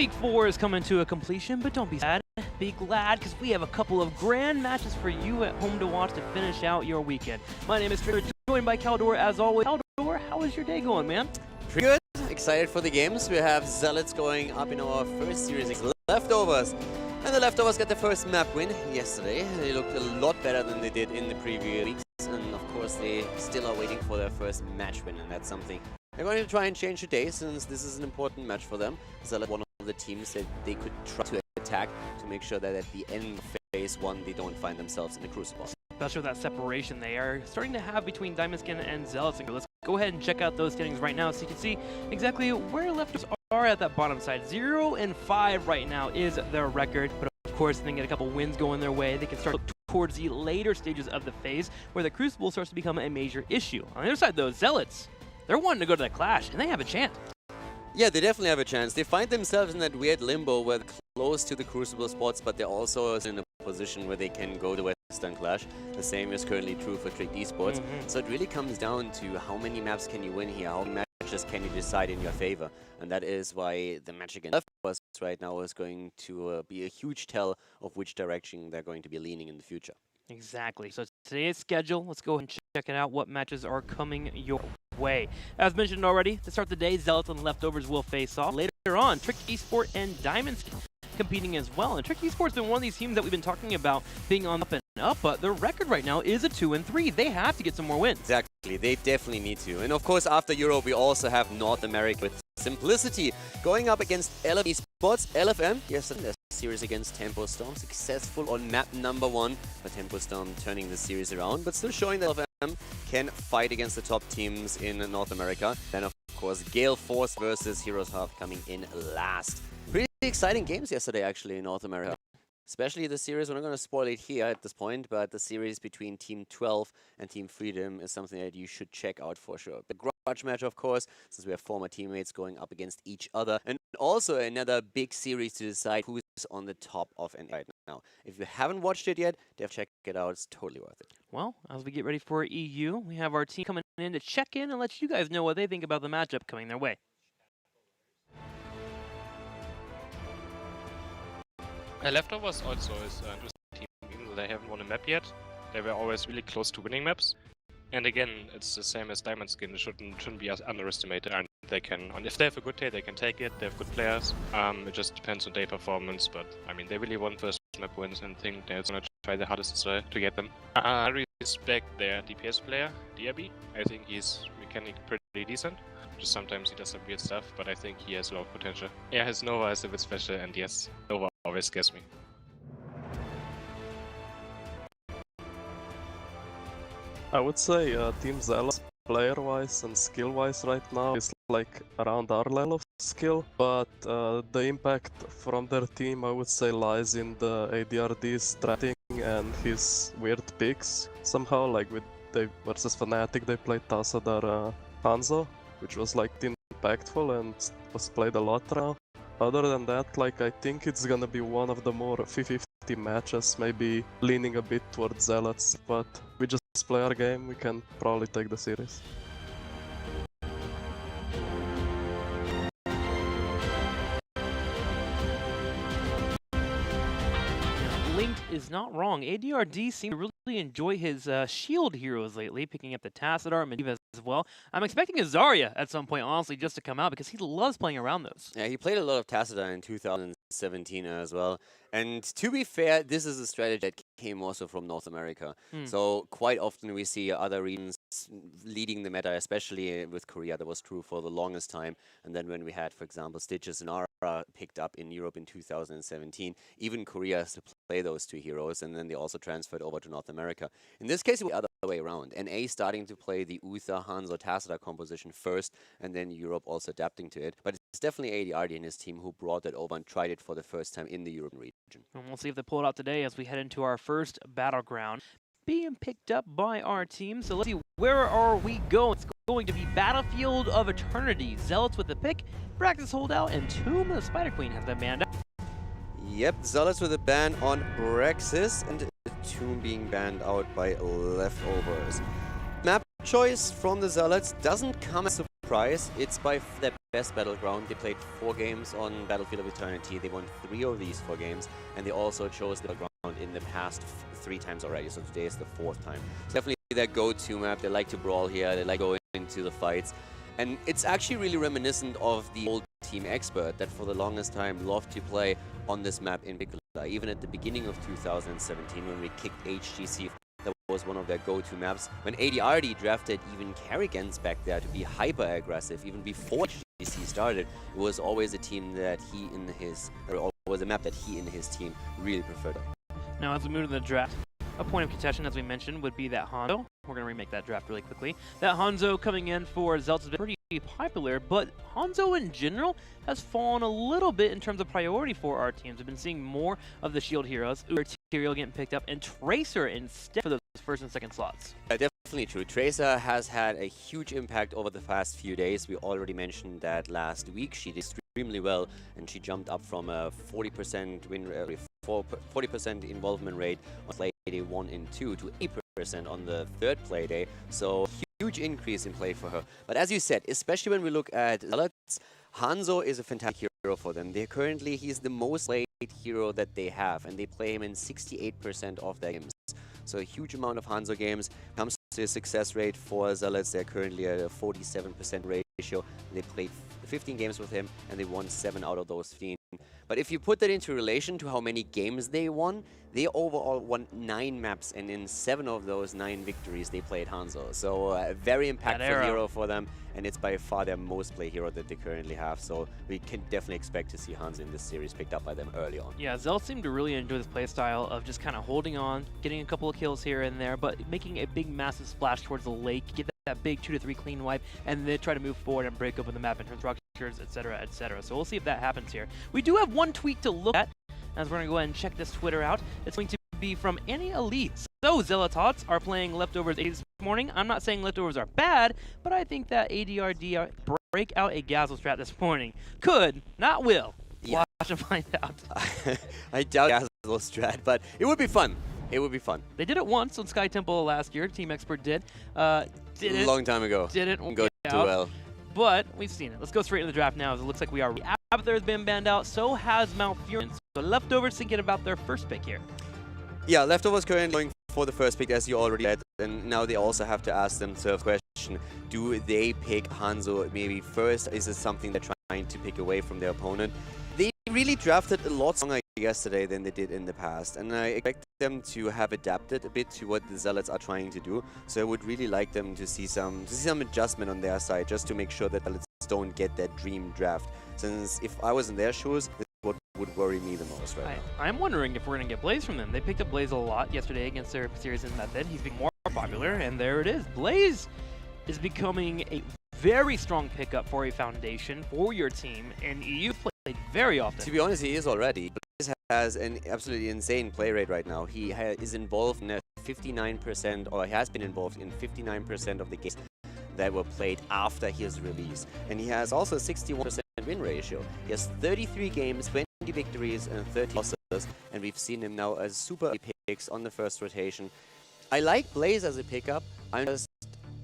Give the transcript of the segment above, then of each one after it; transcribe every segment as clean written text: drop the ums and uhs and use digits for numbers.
Week 4 is coming to a completion, but don't be sad. Be glad, because we have a couple of grand matches for you at home to watch to finish out your weekend. My name is Trigger, joined by Caldor as always. Caldor, how is your day going, man? Pretty good. Excited for the games. We have Zealots going up in our first series, Leftovers. And the Leftovers got the first map win yesterday. They looked a lot better than they did in the previous weeks. And of course, they still are waiting for their first match win, and that's something they're going to try and change today, since this is an important match for them. Zealots, one of the teams that they could try to attack to make sure that at the end of phase 1 they don't find themselves in the Crucible. Especially with that separation they are starting to have between Diamondskin and Zealots. Let's go ahead and check out those standings right now so you can see exactly where Leftovers are at that bottom side. 0-5 right now is their record, but of course they can get a couple wins going their way. They can start towards the later stages of the phase where the Crucible starts to become a major issue. On the other side though, Zealots, they're wanting to go to that clash, and they have a chance. Yeah, they definitely have a chance. They find themselves in that weird limbo where they're close to the Crucible spots, but they're also in a position where they can go to Western Clash. The same is currently true for Trick Esports. So it really comes down to how many maps can you win here, how many matches can you decide in your favor. And that is why the match against Leftovers right now is going to be a huge tell of which direction they're going to be leaning in the future. Exactly. So today's schedule, let's go ahead and check it out, what matches are coming your way. As mentioned already, to start the day, Zealots and Leftovers will face off. Later on, Trick Esport and Diamondskin competing as well. And Trick Esport's been one of these teams that we've been talking about being on up and up, but their record right now is a 2-3. They have to get some more wins. Exactly, they definitely need to. And of course, after Europe, we also have North America with Simplicity going up against LFM Esports. LFM, yes, in their series against Tempo Storm, successful on map number 1, but Tempo Storm turning the series around, but still showing that LFM can fight against the top teams in North America. Then of course, Gale Force versus Heroes Heart coming in last. Pretty exciting games yesterday actually in North America. Especially the series, we're not going to spoil it here at this point, but the series between Team 12 and Team Freedom is something that you should check out for sure. The grudge match, of course, since we have former teammates going up against each other. And also another big series to decide who's on the top of and right now. If you haven't watched it yet, definitely check it out. It's totally worth it. Well, as we get ready for EU, we have our team coming in to check in and let you guys know what they think about the matchup coming their way. Leftovers also is an interesting team, even though they haven't won a map yet. They were always really close to winning maps. And again, it's the same as Diamondskin. It shouldn't be as underestimated. And they can, and if they have a good day, they can take it. They have good players. It just depends on their performance. But I mean, they really want first map wins and think they're gonna try the hardest to get them. I respect their DPS player, Diaby. I think he's mechanically pretty decent. Just sometimes he does some weird stuff, but I think he has a lot of potential. Yeah, his Nova is a bit special, and yes, Nova always scares me. I would say Team Zealots, player-wise and skill-wise right now, is like around our level of skill, but the impact from their team, I would say, lies in the ADRD's stratting and his weird picks. Somehow, like with they versus Fnatic, they played Tassadar Hanzo, which was like impactful and was played a lot now. Other than that, like I think it's gonna be one of the more 50-50 matches, maybe leaning a bit towards Zealots, but we just play our game, we can probably take the series. Linked is not wrong. ADRD seems to really enjoy his shield heroes lately, picking up the Tassadar and Medivh as well. I'm expecting a Zarya at some point, honestly, just to come out because he loves playing around those. Yeah, he played a lot of Tassadar in 2017 as well. And to be fair, this is a strategy that came also from North America. So quite often we see other regions leading the meta, especially with Korea. That was true for the longest time. And then when we had, for example, Stitches and Aura picked up in Europe in 2017, even Korea has to play those two heroes, and then they also transferred over to North America. In this case, it was the other way around. NA starting to play the Uther, Hanzo, Tassadar composition first, and then Europe also adapting to it. But it's definitely ADRD and his team who brought it over and tried it for the first time in the European region. And we'll see if they pull it out today as we head into our first battleground. Being picked up by our team, so let's see, where are we going? It's going to be Battlefield of Eternity. Zealots with the pick, Practice Holdout, and Tomb of the Spider Queen has been banned out. Yep, Zealots with a ban on Brexis and Tomb being banned out by Leftovers. Map choice from the Zealots doesn't come as a surprise. It's by the best battleground. They played 4 games on Battlefield of Eternity. They won 3 of these 4 games, and they also chose the battleground in the past 3 times already. So today is the 4th time. It's definitely their go-to map. They like to brawl here. They like going into the fights, and it's actually really reminiscent of the old Team Expert that for the longest time loved to play on this map in particular. Even at the beginning of 2017, when we kicked HGC. That was one of their go-to maps. When ADRD drafted even Carrigans back there to be hyper-aggressive, even before HGC started, it was always a team that he and his, or always a map that he and his team really preferred. Now, as we move to the draft, a point of contention, as we mentioned, would be that Hanzo. We're going to remake that draft really quickly. That Hanzo coming in for Zealots has been pretty popular, but Hanzo in general has fallen a little bit in terms of priority for our teams. We've been seeing more of the shield heroes, Material getting picked up, and Tracer instead for those first and second slots. Definitely true. Tracer has had a huge impact over the past few days. We already mentioned that last week. She did extremely well, and she jumped up from a 40% win rate, 40% involvement rate on play day 1 and 2 to 8% on the 3rd play day. So huge increase in play for her. But as you said, especially when we look at Zealots, Hanzo is a fantastic hero for them. He's the most played hero that they have, and they play him in 68% of their games. So a huge amount of Hanzo games. Comes to a success rate for Zealots, they're currently at a 47% ratio. They played 15 games with him, and they won 7 out of those 15. But if you put that into relation to how many games they won, they overall won 9 maps, and in 7 of those 9 victories, they played Hanzo. So a very impactful hero for them, and it's by far their most played hero that they currently have. So we can definitely expect to see Hanzo in this series picked up by them early on. Yeah, Zealots seem to really enjoy this playstyle of just kind of holding on, getting a couple of kills here and there, but making a big, massive splash towards the lake, get that big 2 to 3 clean wipe, and then try to move forward and break open the map in terms of rock etc., etc. So we'll see if that happens here. We do have one tweet to look at, as we're going to go ahead and check this Twitter out. It's going to be from Annie Elite. So Zealots are playing Leftovers this morning. I'm not saying Leftovers are bad, but I think that ADRD break out a Gazzle strat this morning. Could, not will. Yeah. Watch and find out. I doubt Gazzle strat, but it would be fun. It would be fun. They did it once on Sky Temple last year. Team Expert did. A long time ago. Didn't go too well. But we've seen it. Let's go straight into the draft now, as it looks like we are. Abathur has been banned out, so has Malfurion. So Leftovers thinking about their first pick here. Yeah, Leftovers currently going for the first pick, as you already said, and now they also have to ask themselves the question, do they pick Hanzo maybe first? Is it something they're trying to pick away from their opponent? They really drafted a lot stronger yesterday than they did in the past, and I expect them to have adapted a bit to what the Zealots are trying to do. So I would really like them to see some adjustment on their side, just to make sure that the Zealots don't get that dream draft. Since if I was in their shoes, this is what would worry me the most right now. I'm wondering if we're going to get Blaze from them. They picked up Blaze a lot yesterday against their series in method. He's been more popular, and there it is. Blaze is becoming a very strong pickup for a foundation for your team, and EU played very often. To be honest, he is already. Blaze has an absolutely insane play rate right now. He is involved in a 59%, or has been involved in 59% of the games that were played after his release. And he has also a 61% win ratio. He has 33 games, 20 victories, and 30 losses, and we've seen him now as super picks on the first rotation. I like Blaze as a pickup. I'm just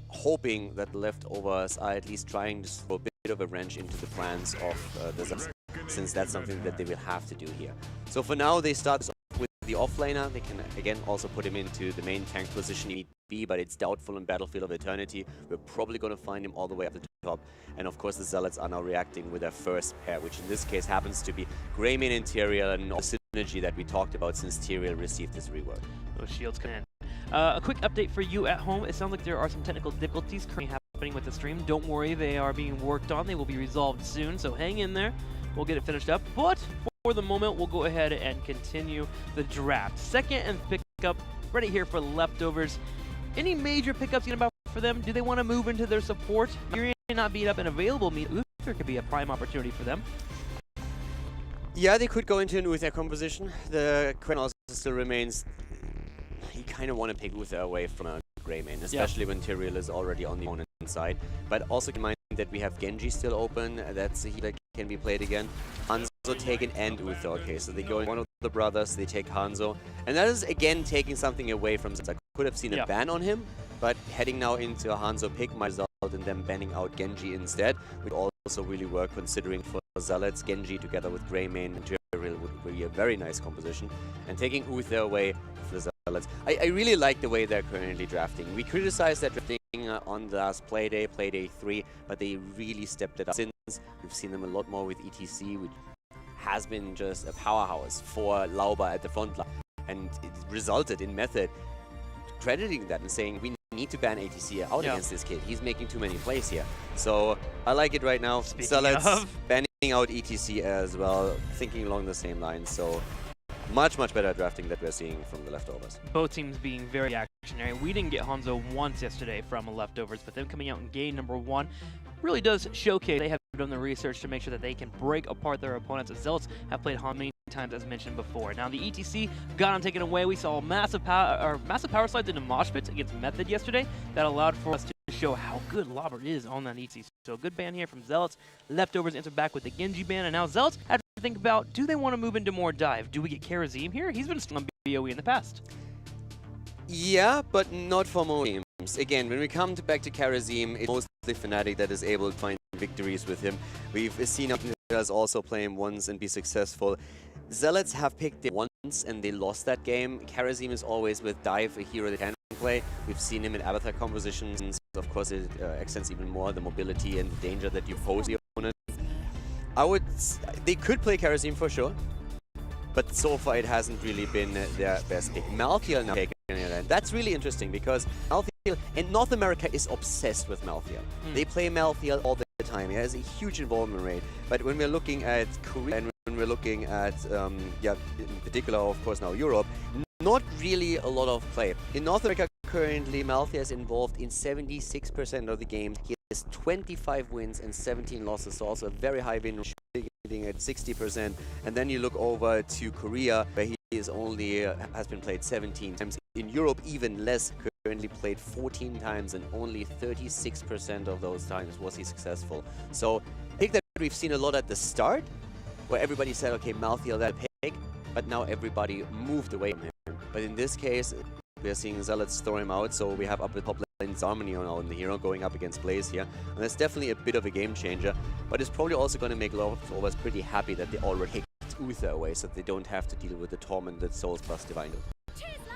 hoping that the Leftovers are at least trying to throw a bit of a wrench into the plans of the Zealots, since that's something that they will have to do here. So for now, they start with the offlaner. They can again also put him into the main tank position if need be, but it's doubtful in Battlefield of Eternity. We're probably going to find him all the way up the top. And of course, the Zealots are now reacting with their first pair, which in this case happens to be Greymane and Tyrael, and all the synergy that we talked about since Tyrael received this rework. Those shields come in. A quick update for you at home. It sounds like there are some technical difficulties currently happening with the stream. Don't worry, they are being worked on. They will be resolved soon, so hang in there. We'll get it finished up. But for the moment, we'll go ahead and continue the draft. Second and pickup, ready here for Leftovers. Any major pickups about for them? Do they want to move into their support? You're not beat up and available. Uther could be a prime opportunity for them. Yeah, they could go into an Uther composition. The question also still remains, you kind of want to pick Uther away from a Greymane, especially when Tyrael is already on the opponent side. But also keep in mind that we have Genji still open. That's a heat that can be played again. Hanzo taken and Uther. Okay, so they go in one of the brothers, they take Hanzo. And that is again taking something away from Zealots. I could have seen a ban on him, but heading now into a Hanzo pick might result in them banning out Genji instead, which also also really work, considering for Zealots, Genji together with Greymane and Jerill would be a very nice composition. And taking Uther away for the Zealots. I really like the way they're currently drafting. We criticized that drafting on the last Playday 3, but they really stepped it up since. We've seen them a lot more with ETC, which has been just a powerhouse for Lauber at the front line. And it resulted in Method crediting that and saying, we need to ban ATC out against this kid. He's making too many plays here. So I like it right now. Zealots banning out ETC as well, thinking along the same lines. So much better drafting that we're seeing from the Leftovers. Both teams being very reactionary. We didn't get Hanzo once yesterday from Leftovers, but them coming out in game number 1 really does showcase they have done the research to make sure that they can break apart their opponents. As Zealots have played Han many times, as mentioned before. Now the ETC got him taken away. We saw massive power slides into mosh pits against Method yesterday that allowed for us to show how good Lauber is on that ETC. So a good ban here from Zealots. Leftovers enter back with the Genji ban, and now Zealots have to think about, do they want to move into more dive? Do we get Karazim here? He's been strong on BOE in the past. Yeah, but not for most teams. Again, when we come back to Karazim, it's mostly Fnatic that is able to find victories with him. We've seen us also play him once and be successful. Zealots have picked it once and they lost that game. Karazim is always with dive, a hero that can play. We've seen him in avatar compositions. Of course, it extends even more the mobility and the danger that you pose the opponent. They could play Karazim for sure, but so far it hasn't really been their best pick. Malthael now taken it, and that's really interesting because Malthael in North America is obsessed with Malthael. They play Malthael all the time. He has a huge involvement rate. But when we're looking at Korea and when we're looking at, in particular, of course, now Europe, not really a lot of play. In North America, currently, Malthael is involved in 76% of the games. He has 25 wins and 17 losses, so also a very high win rate at 60%. And then you look over to Korea, where he is only has been played 17 times. In Europe, even less. Currently played 14 times, and only 36% of those times was he successful. So, pick that we've seen a lot at the start, where everybody said, okay, Malthael that pick, but now everybody moved away from him. But in this case, we're seeing Zealots throw him out, so we have up the top lane Zarmony on the hero going up against Blaze here. And that's definitely a bit of a game changer, but it's probably also going to make Leftovers pretty happy that they already kicked Uther away, so they don't have to deal with the Tormented Souls plus Divine.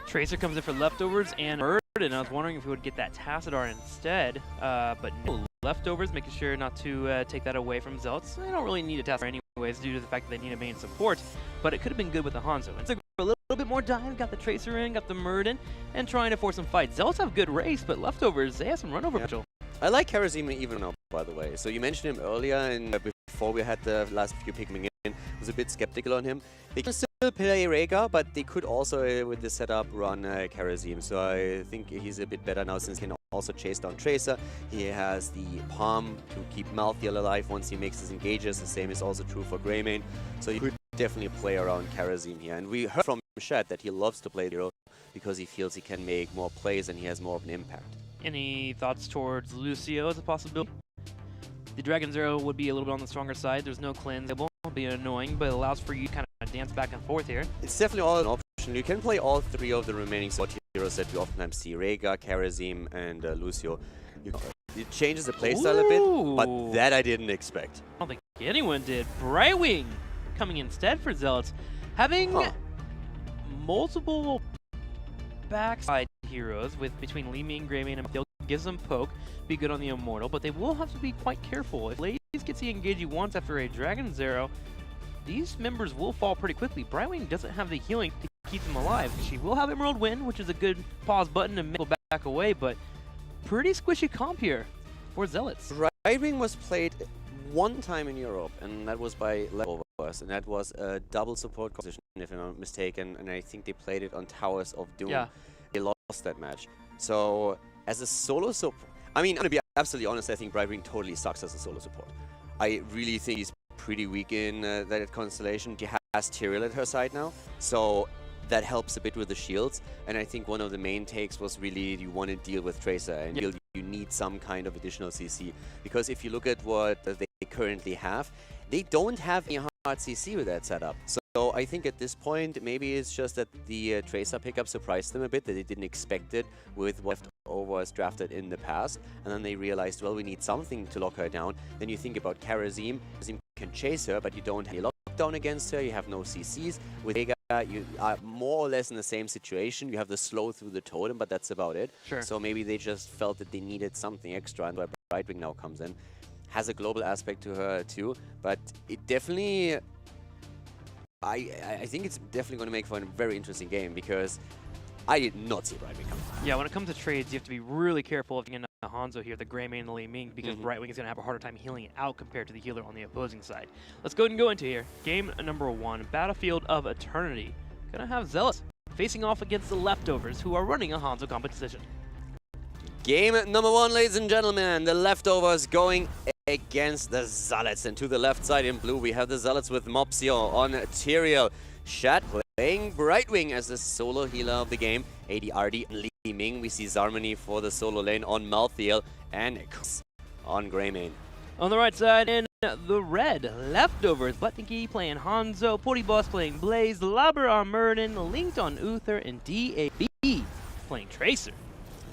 Tracer comes in for Leftovers and Bird, and I was wondering if we would get that Tassadar instead, but no. Leftovers, making sure not to take that away from Zealots. They don't really need a Tassadar anyways due to the fact that they need a main support, but it could have been good with the Hanzo. And so for a little bit more dive, got the Tracer in, got the Murd in, and trying to force some fights. Zealots have good race, but Leftovers, they have some run over potential. I like Karazim even now, by the way. So you mentioned him earlier, and before we had the last few picks coming in, was a bit skeptical on him. They can still play Rhaegar, but they could also, with the setup, run Karazim. So I think he's a bit better now since he can also chase down Tracer. He has the Palm to keep Malthael alive once he makes his engages. The same is also true for Greymane. So you could definitely play around Karazim here. And we heard from Shad that he loves to play the hero because he feels he can make more plays and he has more of an impact. Any thoughts towards Lucio as a possibility? The Dragon Zero would be a little bit on the stronger side. There's no cleanse. It won't be annoying, but it allows for you to kind of dance back and forth here. It's definitely all an option. You can play all three of the remaining support heroes that we oftentimes see. Rhaegar, Karazim, and Lucio. It changes the playstyle a bit, but that I didn't expect. I don't think anyone did. Brightwing coming instead for Zealots. Having multiple backside heroes with between Li Ming, Greymane, and Malthael gives them poke, be good on the Immortal, but they will have to be quite careful. If Blaze gets the engage he wants after a Dragon Zero, these members will fall pretty quickly. Brightwing doesn't have the healing to keep them alive. She will have Emerald Wind, which is a good pause button to make back away, but pretty squishy comp here for Zealots. Brightwing was played one time in Europe, and that was by Leftovers, and that was a double support position, if I'm not mistaken, and I think they played it on Towers of Doom. Yeah. They lost that match. So, as a solo support, I mean, I'm gonna be absolutely honest, I think Brightwing totally sucks as a solo support. I really think he's pretty weak in that constellation. She has Tyrael at her side now, so that helps a bit with the shields, and I think one of the main takes was really you want to deal with Tracer, and you need some kind of additional CC, because if you look at what they currently have, they don't have any hard CC with that setup. So I think at this point, maybe it's just that the Tracer pickup surprised them a bit, that they didn't expect it with what Leftovers drafted in the past, and then they realized, well, we need something to lock her down. Then you think about Karazim. Karazim can chase her, but you don't have any lockdown against her. You have no CCs. With Vega, you are more or less in the same situation. You have the slow through the totem, but that's about it. Sure. So maybe they just felt that they needed something extra, and where Brightwing now comes in. Has a global aspect to her too, but it definitely... I think it's definitely going to make for a very interesting game, because I did not see Brightwing coming. Yeah, when it comes to trades, you have to be really careful of getting a Hanzo here, the Grey Mane and the Li Ming, because Brightwing is going to have a harder time healing it out compared to the healer on the opposing side. Let's go ahead and go into here. Game number 1, Battlefield of Eternity. Gonna have Zealots facing off against the Leftovers, who are running a Hanzo competition. Game number 1, ladies and gentlemen. The Leftovers going against the Zealots. And to the left side in blue, we have the Zealots with Mopsio on Tyrael. Shat playing Brightwing as the solo healer of the game. AD-RD and Li Ming. We see Zarmony for the solo lane on Malthael and on Greymane. On the right side in the red, Leftovers, Buttinky playing Hanzo, Boss playing Blaze, Labber on Murden, Linked on Uther, and DAB playing Tracer.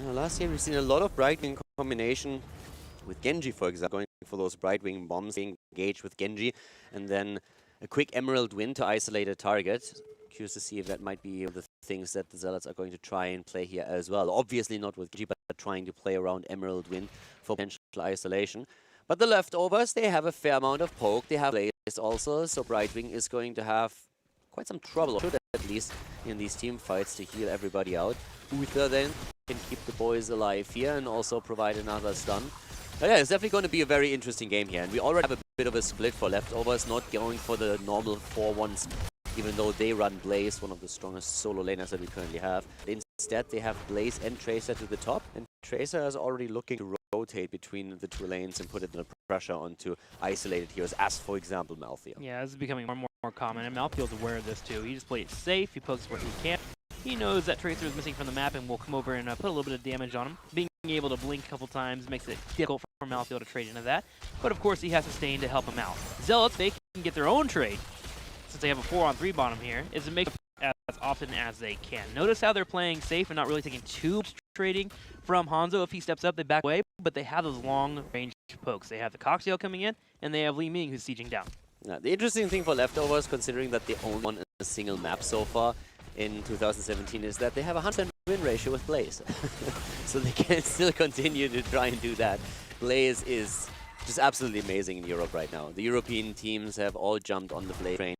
Last year we've seen a lot of Brightwing combination with Genji, for example, going for those Brightwing bombs, being engaged with Genji, and then a quick Emerald Wind to isolate a target. Curious to see if that might be the things that the Zealots are going to try and play here as well. Obviously not with Genji, but trying to play around Emerald Wind for potential isolation. But the Leftovers, they have a fair amount of poke. They have Blaze also, so Brightwing is going to have quite some trouble, at least in these team fights, to heal everybody out. Uther then can keep the boys alive here and also provide another stun. But yeah, it's definitely going to be a very interesting game here. And we already have a bit of a split for Leftovers, not going for the normal 4-1, even though they run Blaze, one of the strongest solo laners that we currently have. Instead, they have Blaze and Tracer to the top, and Tracer is already looking to rotate between the two lanes and put the pressure onto isolated heroes, as for example Malthael. Yeah, this is becoming more and more common, and Malthael's aware of this too. He just plays safe, he pokes where he can. He knows that Tracer is missing from the map and will come over and put a little bit of damage on him. Being able to blink a couple times makes it difficult for Malthael to trade into that, but of course he has Sustain to help him out. Zealots, they can get their own trade, since they have a 4-on-3 bottom here, is to make as often as they can. Notice how they're playing safe and not really taking too much trading from Hanzo. If he steps up, they back away, but they have those long-range pokes. They have the Coxiel coming in, and they have Li Ming who's sieging down. Yeah, the interesting thing for Leftovers, considering that they only won a single map so far in 2017, is that they have a 100% win ratio with Blaze. So they can still continue to try and do that. Blaze is just absolutely amazing in Europe right now. The European teams have all jumped on the Blaze train.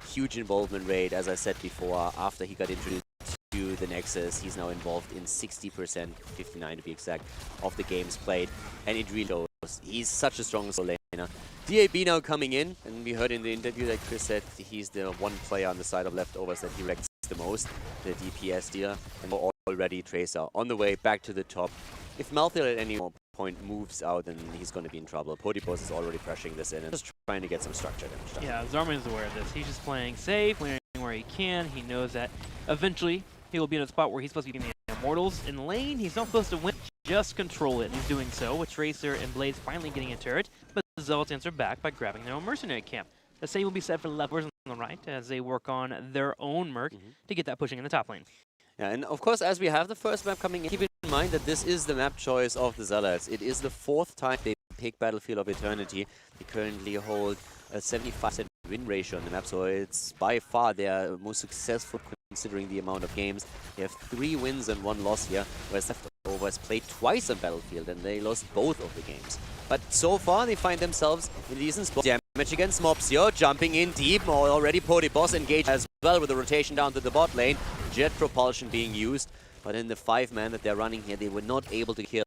Huge involvement rate, as I said before. After he got introduced to the Nexus, he's now involved in 60%, 59 to be exact, of the games played. And it really shows. He's such a strong solo laner. DAB now coming in, and we heard in the interview that Chris said he's the one player on the side of Leftovers that he reacts the most, the DPS dealer, and already Tracer on the way back to the top. If Malthael at any point moves out, then he's going to be in trouble. Boss is already pressuring this in and just trying to get some structure damage done. Yeah, Zarman is aware of this. He's just playing safe, playing where he can. He knows that eventually he will be in a spot where he's supposed to be getting the Immortals in lane. He's not supposed to win, just control it. He's doing so with Tracer and Blaze finally getting a turret, but the Zealots answer back by grabbing their own mercenary camp. The same will be said for the Leftovers on the right as they work on their own Merc to get that pushing in the top lane. Yeah, and of course, as we have the first map coming in, keep in mind that this is the map choice of the Zealots. It is the 4th time they pick Battlefield of Eternity. They currently hold a 75% win ratio on the map, so it's by far their most successful considering the amount of games. They have 3 wins and 1 loss here, whereas Leftovers played twice on Battlefield and they lost both of the games. But so far, they find themselves in decent spot. Damage against Mopsio, jumping in deep, already Boss engaged as well with the rotation down to the bot lane. Jet propulsion being used, but in the 5-man that they're running here, they were not able to kill,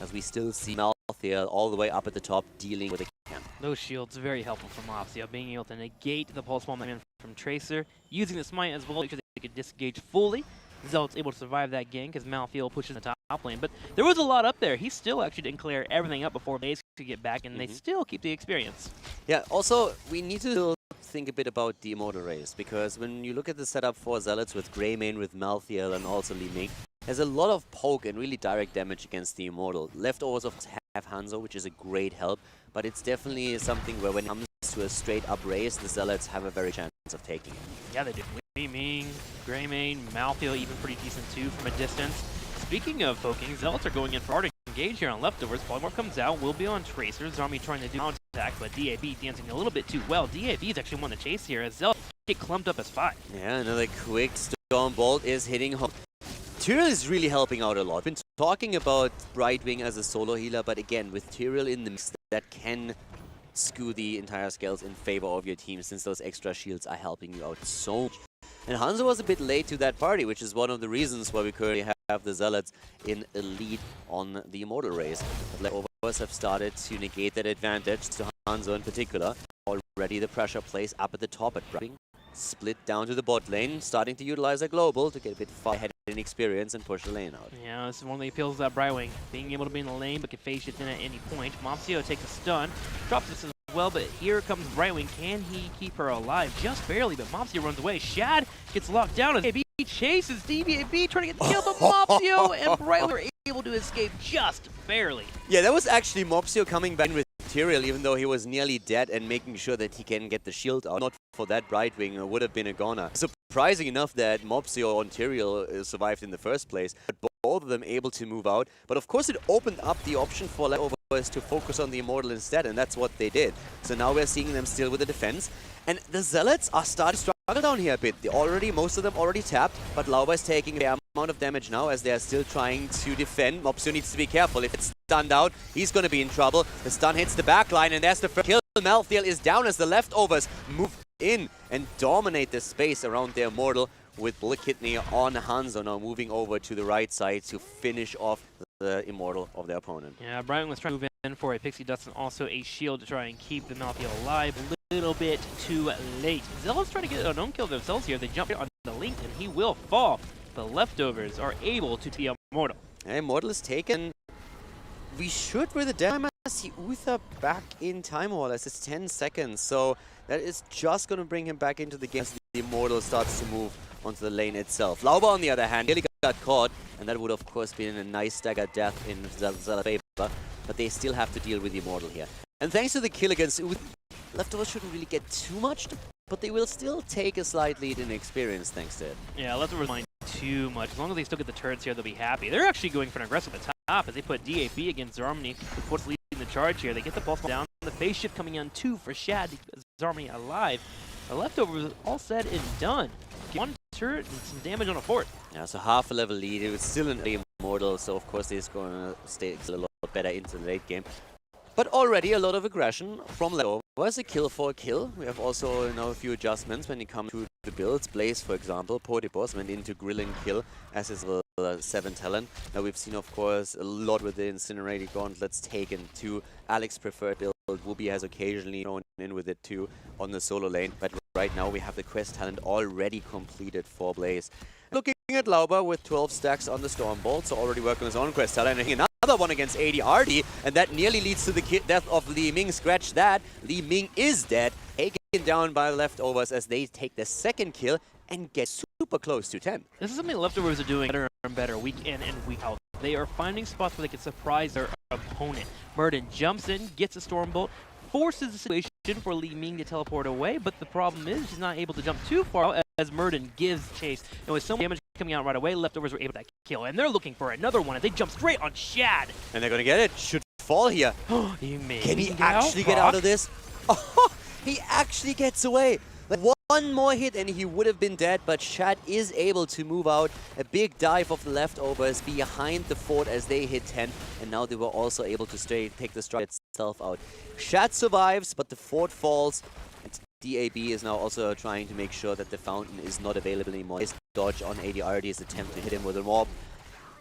as we still see Malthael all the way up at the top, dealing with a camp. Those shields very helpful for Mopsio, being able to negate the pulse bomb from Tracer, using the smite as well, make sure they could disengage fully. Zealot's able to survive that game because Malthael pushes the top lane, but there was a lot up there. He still actually didn't clear everything up before Blaze could get back, and they still keep the experience. Yeah, also, we need to think a bit about the Immortal race, because when you look at the setup for Zealots with Greymane, with Malthael, and also Li Ming, there's a lot of poke and really direct damage against the Immortal. Leftovers, of course, have Hanzo, which is a great help, but it's definitely something where when it comes to a straight-up race, the Zealots have a very chance of taking it. Yeah, they do. Li Ming, Greymane, Malthael even pretty decent too from a distance. speaking of poking, Zealots are going in for hard engage here on Leftovers. Polymorph comes out, will be on Tracers. Army trying to do counter attack, but DAB dancing a little bit too well. DAB is actually one to chase here as Zealots get clumped up as 5. Yeah, another quick Storm Bolt is hitting home. Tyrael is really helping out a lot. Been talking about Brightwing as a solo healer, but again, with Tyrael in the mix, that can skew the entire scales in favor of your team, since those extra shields are helping you out so much. And Hanzo was a bit late to that party, which is one of the reasons why we currently have the Zealots in a lead on the Immortal race. But Leftovers have started to negate that advantage to Hanzo in particular. Already the pressure plays up at the top at Brightwing. Split down to the bot lane, starting to utilize a global to get a bit far ahead in experience and push the lane out. Yeah, this is one of the appeals of that Brightwing, being able to be in the lane but can phase shift in at any point. Mopsio takes a stun, drops this as well, but here comes Brightwing. Can he keep her alive? Just barely, but Mopsio runs away. Shad gets locked down as DAB chases DBAB trying to get the kill, but Mopsio and Brightwing are able to escape just barely. Yeah, that was actually Mopsio coming back with Tyrael, even though he was nearly dead, and making sure that he can get the shield out. Not for that Brightwing, would have been a goner. Surprising enough that Mopsio on Tyrael survived in the first place, but both of them able to move out. But of course it opened up the option for Leftovers to focus on the Immortal instead, and that's what they did. So now we're seeing them still with the defense. And the Zealots are starting to struggle down here a bit. Most of them already tapped, but Lauba is taking a fair amount of damage now as they are still trying to defend. Mopsio needs to be careful. If it's stunned out, he's going to be in trouble. The stun hits the back line, and there's the first kill. Malthael is down as the Leftovers move in and dominate the space around their Immortal, with Bullet Kidney on Hanzo now moving over to the right side to finish off the Immortal of their opponent. Yeah, Brian was trying to move in for a Pixie Dust and also a shield to try and keep the Malthael alive. A little bit too late. Zealots trying to get an own kill themselves here. They jump on the link and he will fall. The Leftovers are able to be Immortal. Immortal is taken. We should, with the damage, see Uther back in Time Wall as it's 10 seconds. So that is just going to bring him back into the game as the Immortal starts to move onto the lane itself. Lauba, on the other hand, nearly got caught, and that would have course been a nice staggered death in Zealot's favor, but they still have to deal with the Immortal here. And thanks to the kill against Uther, Leftovers shouldn't really get too much, but they will still take a slight lead in experience thanks to it. Yeah, Leftovers mind too much. As long as they still get the turrets here, they'll be happy. They're actually going for an aggressive attack as they put DAB against Zarmany, what's leading the charge here. They get the pulse down, the phase shift coming on 2 for Shad to keep Zarmany alive. The Leftovers all said and done. One turret and some damage on a 4th. Yeah, so half a level lead. It was still an Immortal, so of course they're going to stay a lot better into the late game. But already a lot of aggression from Leftovers. A kill for a kill. We have also now a few adjustments when it comes to the builds. Blaze, for example, Portibos went into Grilling Kill as his 7 talent. Now we've seen, of course, a lot with the Incinerated Gauntlets taken to Alex preferred build. Whoopi has occasionally thrown in with it too on the solo lane. But right now we have the quest talent already completed for Blaze. Looking at Lauba with 12 stacks on the Stormbolt, so already working on his own quest talent. And another one against ADRD, and that nearly leads to the death of Li Ming. Scratch that. Li Ming is dead, taken down by the Leftovers as they take the second kill and get super close to 10. This is something Leftovers are doing better and better week in and week out. They are finding spots where they can surprise their opponent. Murden jumps in, gets a Stormbolt, forces the situation for Li Ming to teleport away, but the problem is he's not able to jump too far as Murden gives chase. And with so much damage coming out right away, Leftovers were able to kill, and they're looking for another one, and they jump straight on Shad. And they're gonna get it. Should fall here. Can he actually get out of this? Oh, he actually gets away. Like one more hit and he would have been dead, but Shad is able to move out. A big dive of the Leftovers behind the fort as they hit 10, and now they were also able to take the strike itself out. Shad survives, but the fort falls. And DAB is now also trying to make sure that the fountain is not available anymore. His dodge on ADRD's attempt to hit him with a mob.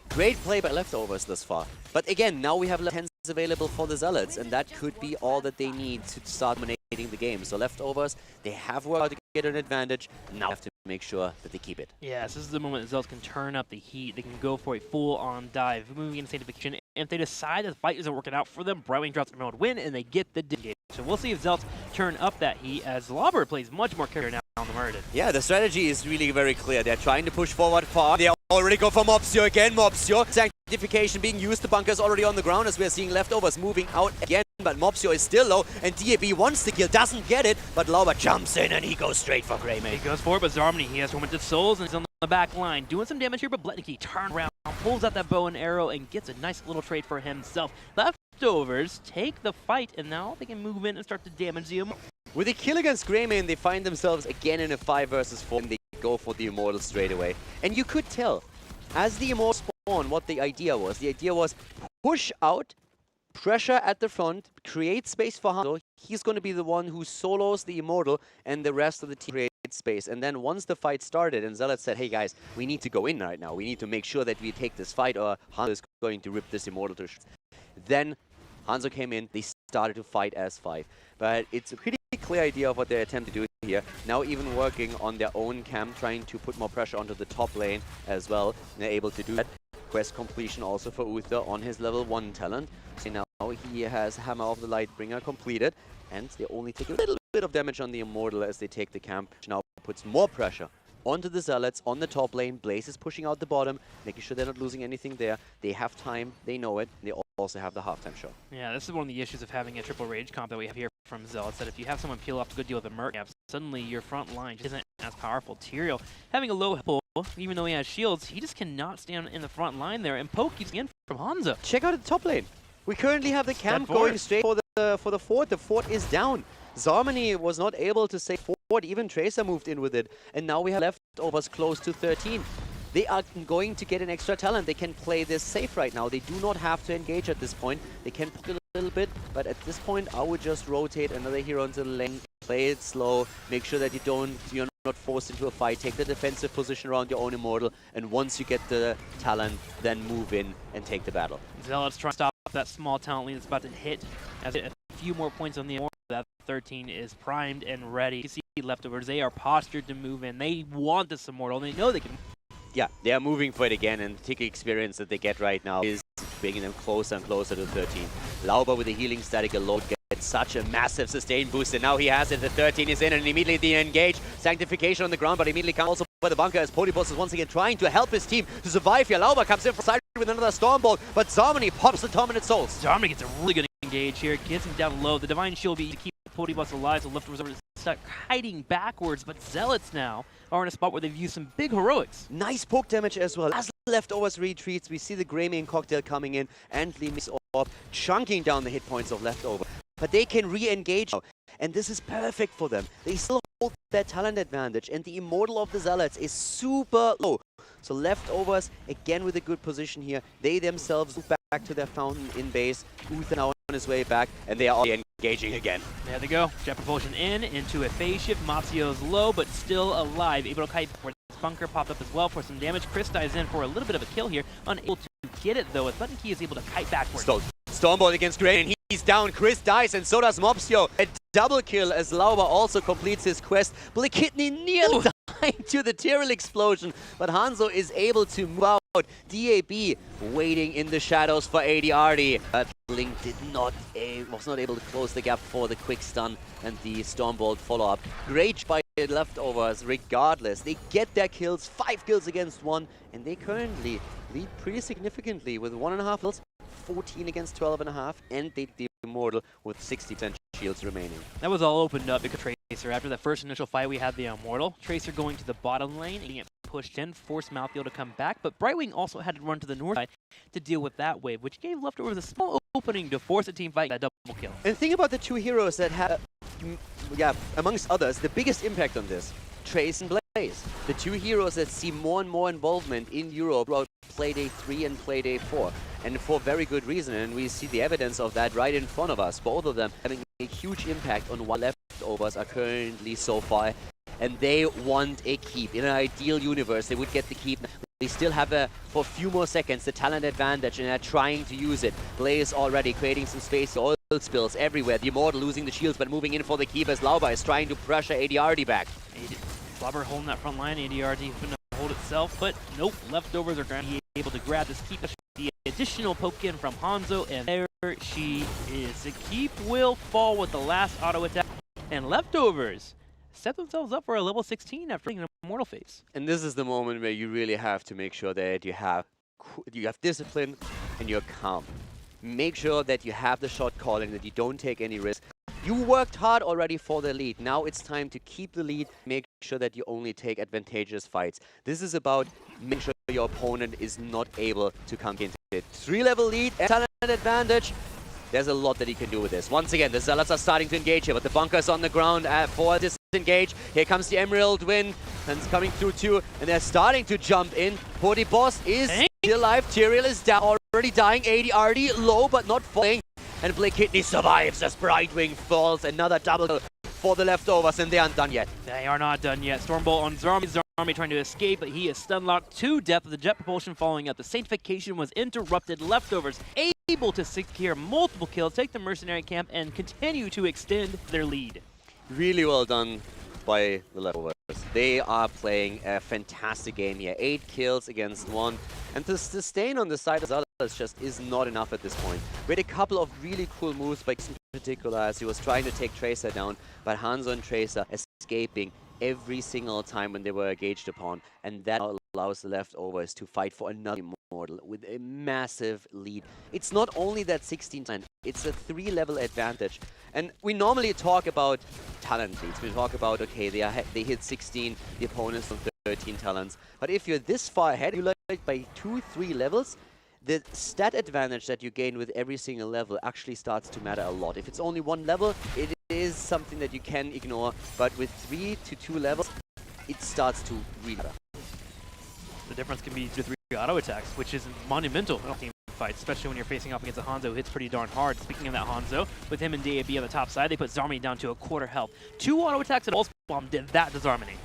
Great play by Leftovers thus far. But again, now we have 10s available for the Zealots, and that could be all that they need to start dominating the game. So Leftovers, they have worked out to get an advantage. Now have to make sure that they keep it. Yes, this is the moment that Zealots can turn up the heat. They can go for a full-on dive, moving into sanctification. And if they decide that the fight isn't working out for them, Brightwing drops their mode win, and they get the disengage. So we'll see if Zealots turn up that heat, as Lobber plays much more carrier now on the Murden. Yeah, the strategy is really very clear. They're trying to push forward far. They already go for Mopsio again. Mopsio. Sanctification being used. The bunker's already on the ground as we're seeing Leftovers moving out again. But Mopsio is still low, and DAB wants the kill, doesn't get it, but Lauba jumps in and he goes straight for Greymane. He goes for it, but Zarmany, he has tormented souls and he's on the back line. Doing some damage here, but Bletnicki turn around pulls out that bow and arrow and gets a nice little trade for himself. Leftovers take the fight, and now they can move in and start to damage the Immortal. With a kill against Greymane, they find themselves again in a 5 versus 4, and they go for the Immortal straight away. And you could tell, as the Immortal spawn, what the idea was. The idea was push out, pressure at the front, create space for Hanzo. He's going to be the one who solos the Immortal, and the rest of the team create space. And then once the fight started, and Zealots said, hey guys, we need to go in right now. We need to make sure that we take this fight, or Hanzo is going to rip this Immortal to shreds. Then Hanzo came in, they started to fight as 5. But it's a pretty clear idea of what they attempt to do here. Now even working on their own camp, trying to put more pressure onto the top lane as well. And they're able to do that. Quest completion also for Uther on his level 1 talent. So now he has Hammer of the Lightbringer completed. And they only take a little bit of damage on the Immortal as they take the camp. Which now puts more pressure onto the Zealots on the top lane. Blaze is pushing out the bottom, making sure they're not losing anything there. They have time, they know it. They also have the halftime show. Yeah, this is one of the issues of having a triple rage comp that we have here from Zealots, that if you have someone peel off a good deal with a Merc, suddenly your front line just isn't as powerful. Tyrael having a low pull, even though he has shields, he just cannot stand in the front line there, and Poke keeps in from Hanzo. Check out the top lane. We currently have the camp going straight for the fort. The fort is down. Zarmany was not able to save fort. Even Tracer moved in with it. And now we have leftovers close to 13. They are going to get an extra talent. They can play this safe right now. They do not have to engage at this point. They can pull a little bit, but at this point, I would just rotate another hero into the lane, play it slow, make sure that you're not forced into a fight, take the defensive position around your own Immortal, and once you get the talent, then move in and take the battle. Zealots trying to stop that small talent lead that's about to hit. As a few more points on the Immortal, that 13 is primed and ready. You see Leftovers, they are postured to move in. They want this Immortal, and they know they can. Yeah, they are moving for it again, and the tick experience that they get right now is bringing them closer and closer to 13. Lauber with the healing static alone gets such a massive sustain boost, and now he has it. The 13 is in, and immediately they engage. Sanctification on the ground, but immediately comes also by the bunker as Podibos is once again trying to help his team to survive here. Lauber comes in from side with another Stormbolt, but Zarmany pops the Dominant Souls. Zarmany gets a really good engage here, gets him down low. The Divine Shield will be to keep Podibos alive, so Leftovers are stuck hiding backwards, but Zealots now are in a spot where they've used some big heroics. Nice poke damage as well. As Leftovers retreats, we see the Greymane cocktail coming in and Limis Orb chunking down the hit points of Leftover. But they can re-engage now, and this is perfect for them. They still hold their talent advantage, and the Immortal of the Zealots is super low. So Leftovers, again with a good position here. They themselves move back to their fountain in base. Uther now on his way back, and they are already engaging again. There they go. Jet propulsion into a phase shift. Mazio's low, but still alive. Able to kite where this bunker popped up as well for some damage. Chris dives in for a little bit of a kill here. Unable to get it though, as Button Key is able to kite backwards. Stormbolt against Greymane, and he's down. Chris dies, and so does Mopsio. A double kill as Lauber also completes his quest. Black Kidney nearly dying to the Tyrael explosion, but Hanzo is able to move out. DAB waiting in the shadows for ADRD. But Link was not able to close the gap for the quick stun and the Stormbolt follow-up. Great by the Leftovers regardless. They get their kills, 5 kills against 1, and they currently lead pretty significantly with 1.5 kills, 14 against 12.5, and they the Immortal with 60% shields remaining. That was all opened up because Tracer, after the first initial fight we had the Immortal, Tracer going to the bottom lane, getting it pushed in, forced Malthael to come back, but Brightwing also had to run to the north side to deal with that wave, which gave Leftovers a small opening to force a team fight that double kill. And think about the two heroes that had, amongst others, the biggest impact on this. Trace and Blaze. The two heroes that see more and more involvement in Europe throughout Playday 3 and Playday 4. And for very good reason, and we see the evidence of that right in front of us. Both of them having a huge impact on what Leftovers are currently so far. And they want a keep. In an ideal universe, they would get the keep. They still have, for a few more seconds, the talent advantage, and they're trying to use it. Blaze already creating some space. Oil spills everywhere. The Immortal losing the shields, but moving in for the keep as Lauber is trying to pressure ADRD back. Flubber holding that front line. ADRD couldn't hold itself, but nope. Leftovers are going to be able to grab this keep. The additional poke in from Hanzo, and there she is. The keep will fall with the last auto attack, and Leftovers set themselves up for a level 16 after an Immortal phase. And this is the moment where you really have to make sure that you have discipline and you're calm. Make sure that you have the shot calling, that you don't take any risk. You worked hard already for the lead. Now it's time to keep the lead. Make sure that you only take advantageous fights. This is about making sure your opponent is not able to come into it. 3-level lead and talent advantage. There's a lot that he can do with this. Once again, the Zealots are starting to engage here, but the bunker's on the ground for disengage. Here comes the Emerald Win, and it's coming through too, and they're starting to jump in. Pody Boss is still alive. Tyrael is down, already dying. AD low, but not falling. And Blake Kidney survives as Brightwing falls. Another double kill for the Leftovers, and they aren't done yet. They are not done yet. Stormbolt on Zarmi. Zarmi trying to escape, but he is stun locked to death with the jet propulsion following up. The Sanctification was interrupted. Leftovers able to secure multiple kills, take the mercenary camp, and continue to extend their lead. Really well done by the Leftovers. They are playing a fantastic game here. 8 kills against 1. And to sustain on the side of Zealots just is not enough at this point. We had a couple of really cool moves by X in particular as he was trying to take Tracer down, but Hanzo and Tracer escaping every single time when they were engaged upon, and that allows the Leftovers to fight for another Immortal with a massive lead. It's not only that 16%, it's a 3-level advantage. And we normally talk about talent leads. We talk about, okay, they hit 16, the opponents on 13 talents. But if you're this far ahead, you like by 2-3 levels, the stat advantage that you gain with every single level actually starts to matter a lot. If it's only 1 level, it is something that you can ignore, but with 3 to 2 levels, it starts to really matter. The difference can be the 3 auto attacks, which is monumental in team fights, especially when you're facing off against a Hanzo who hits pretty darn hard. Speaking of that Hanzo, with him and DAB on the top side, they put Zarmany down to a quarter health. 2 auto attacks and Pulse Bomb did that to Zarmany.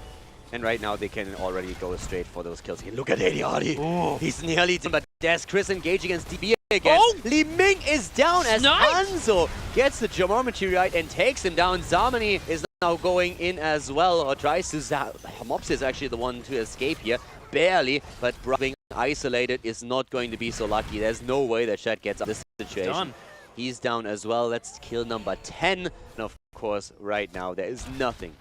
And right now they can already go straight for those kills. Look at AD. He's nearly done, but there's Chris engage against DB again. Oh! Li Ming is down as Hanzo gets the geometry right and takes him down. Zarmany is now going in as well, or tries to Mops is actually the one to escape here. Barely, but being isolated is not going to be so lucky. There's no way that Shed gets out of this situation. Done. He's down as well. That's kill number 10. And of course, right now, there is nothing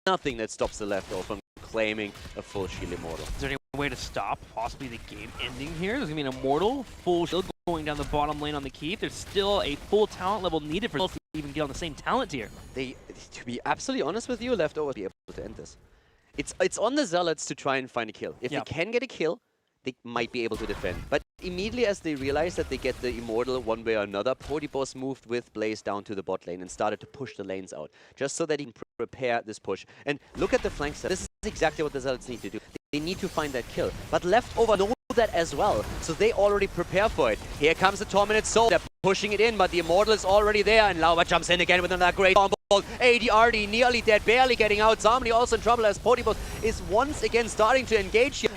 that stops the Leftover from claiming a full shield Immortal. Is there any way to stop possibly the game ending here? There's going to be an Immortal, full shield going down the bottom lane on the keep. There's still a full talent level needed for to even get on the same talent tier. To be absolutely honest with you, Leftovers be able to end this. It's on the Zealots to try and find a kill. If they can get a kill, they might be able to defend. But immediately as they realize that they get the Immortal one way or another, Podibos moved with Blaze down to the bot lane and started to push the lanes out, just so that he can prepare this push. And look at the flank set. This is exactly what the Zealots need to do. They need to find that kill. But Leftover know that as well, so they already prepare for it. Here comes the Tormented Soul. They're pushing it in, but the Immortal is already there, and Lauba jumps in again with another great combo. AD nearly dead, barely getting out. Zarmany also in trouble as Podibos is once again starting to engage here.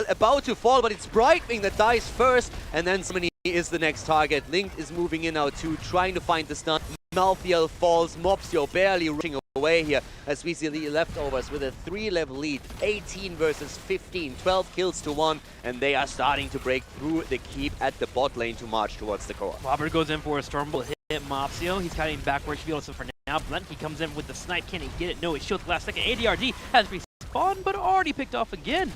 About to fall, but it's Brightwing that dies first, and then Zarmany is the next target. Link is moving in now too, trying to find the stun. Malthael falls, Mopsio barely rushing away here as we see the Leftovers with a 3-level lead, 18 versus 15, 12 kills to 1, and they are starting to break through the keep at the bot lane to march towards the core. Robert goes in for a Stormbolt, hit Mopsio. He's cutting backwards field, so for now, Bluntke comes in with the snipe. Can he get it? No, he showed the last second. ADRD has respawned, but already picked off again.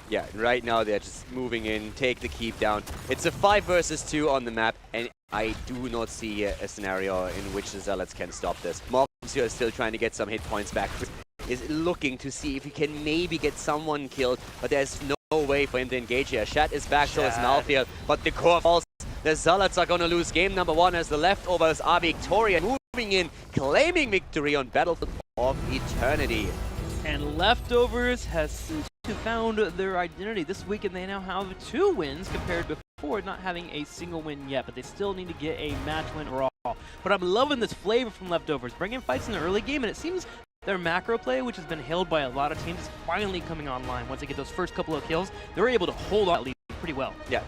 Yeah, right now they're just moving in, take the keep down. It's a 5 versus 2 on the map, and I do not see a scenario in which the Zealots can stop this. Mopsio is still trying to get some hit points back. Is looking to see if he can maybe get someone killed, but there's no way for him to engage here. Shat is back, so is Malthael, but the core falls. The Zealots are going to lose game number 1 as the Leftovers are victorious, moving in, claiming victory on Battlefield of Eternity. And Leftovers has found their identity this week, and they now have 2 wins compared before not having a single win yet, but they still need to get a match win or all. But I'm loving this flavor from Leftovers, bringing fights in the early game, and it seems their macro play, which has been hailed by a lot of teams, is finally coming online. Once they get those first couple of kills, they're able to hold on at least pretty well. Yeah,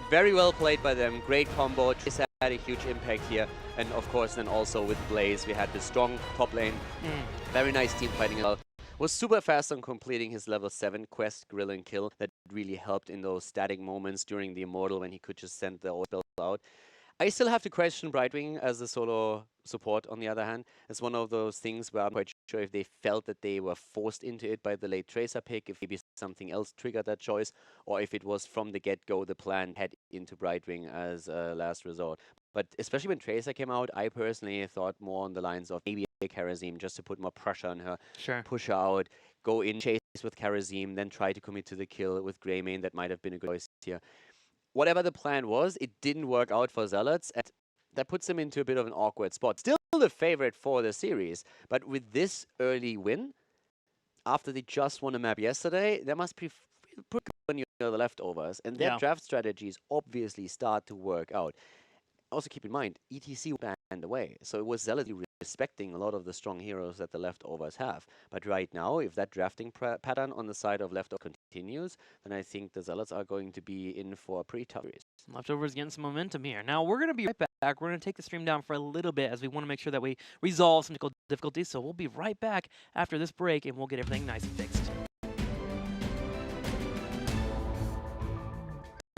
very well played by them. Great combo. This had a huge impact here. And of course, then also with Blaze, we had the strong top lane. Very nice team fighting as well. Was super fast on completing his level 7 quest, Grill and Kill. That really helped in those static moments during the Immortal when he could just send the old spell out. I still have to question Brightwing as a solo support, on the other hand. It's one of those things where I'm quite sure if they felt that they were forced into it by the late Tracer pick, if maybe something else triggered that choice, or if it was from the get-go the plan head into Brightwing as a last resort. But especially when Tracer came out, I personally thought more on the lines of maybe a Kharazim just to put more pressure on her, push her out, go in, chase with Karazim, then try to commit to the kill with Greymane. That might have been a good choice here. Whatever the plan was, it didn't work out for Zealots, and that puts them into a bit of an awkward spot. Still the favorite for the series, but with this early win, after they just won a map yesterday, they must be pretty good when you're the leftovers, and their draft strategies obviously start to work out. Also keep in mind, ETC banned away, so it was Zealots respecting a lot of the strong heroes that the leftovers have. But right now, if that drafting pattern on the side of leftovers continues, then I think the Zealots are going to be in for a pretty tough race. Leftovers getting some momentum here. Now, we're going to be right back. We're going to take the stream down for a little bit as we want to make sure that we resolve some difficulties. So we'll be right back after this break, and we'll get everything nice and fixed.